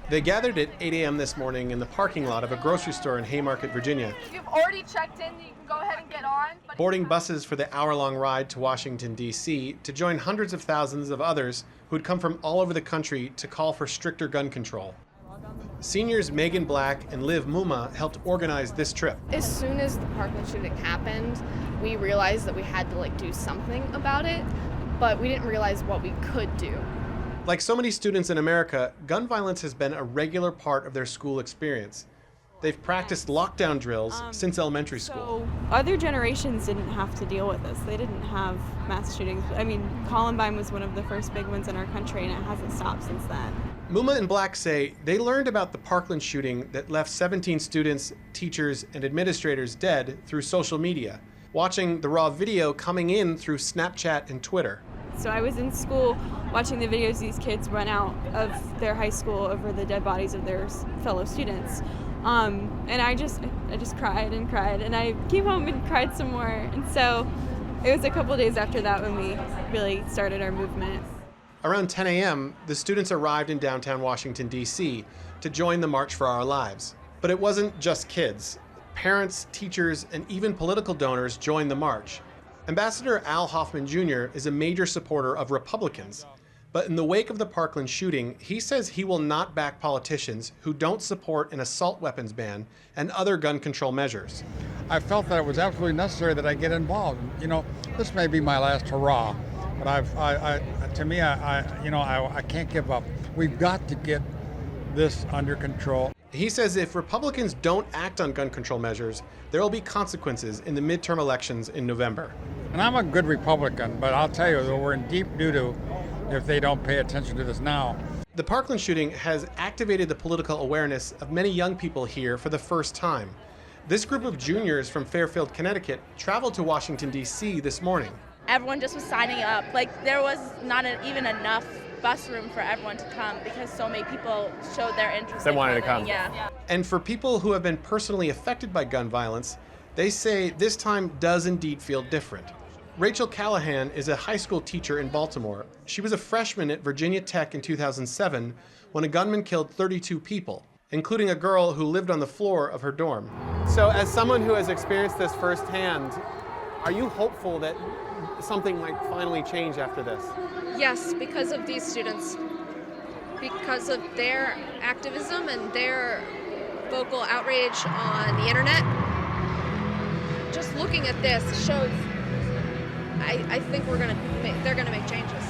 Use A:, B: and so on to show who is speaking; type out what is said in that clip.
A: They gathered at 8 a.m. this morning in the parking lot of a grocery store in Haymarket, Virginia.
B: If you've already checked in, you can go ahead and get on.
A: Boarding buses for the hour-long ride to Washington, D.C. to join hundreds of thousands of others who'd come from all over the country to call for stricter gun control. Seniors Megan Black and Liv Muma helped organize this trip.
C: As soon as the Parkland shooting happened, we realized that we had to do something about it, but we didn't realize what we could do.
A: Like so many students in America, gun violence has been a regular part of their school experience. They've practiced lockdown drills since elementary school.
D: So other generations didn't have to deal with this. They didn't have mass shootings. I mean, Columbine was one of the first big ones in our country, and it hasn't stopped since then.
A: Muma and Black say they learned about the Parkland shooting that left 17 students, teachers, and administrators dead through social media, watching the raw video coming in through Snapchat and Twitter.
D: So I was in school watching the videos these kids run out of their high school over the dead bodies of their fellow students. And I just cried and cried, and I came home and cried some more. And so it was a couple of days after that when we really started our movement.
A: Around 10 a.m., the students arrived in downtown Washington, D.C. to join the March for Our Lives. But it wasn't just kids. Parents, teachers, and even political donors joined the march. Ambassador Al Hoffman Jr. is a major supporter of Republicans. But in the wake of the Parkland shooting, he says he will not back politicians who don't support an assault weapons ban and other gun control measures.
E: I felt that it was absolutely necessary that I get involved. You know, this may be my last hurrah, but I can't give up. We've got to get this under control.
A: He says if Republicans don't act on gun control measures, there will be consequences in the midterm elections in November.
E: And I'm a good Republican, but I'll tell you, we're in deep doo-doo if they don't pay attention to this now.
A: The Parkland shooting has activated the political awareness of many young people here for the first time. This group of juniors from Fairfield, Connecticut, traveled to Washington, D.C. this morning.
F: Everyone just was signing up. There was not even enough bus room for everyone to come because so many people showed their interest.
A: They wanted to come.
F: Yeah.
A: And for people who have been personally affected by gun violence, they say this time does indeed feel different. Rachel Callahan is a high school teacher in Baltimore. She was a freshman at Virginia Tech in 2007 when a gunman killed 32 people, including a girl who lived on the floor of her dorm. So as someone who has experienced this firsthand, are you hopeful that something might finally change after this?
G: Yes, because of these students. Because of their activism and their vocal outrage on the internet. Just looking at this shows I think they're gonna make changes.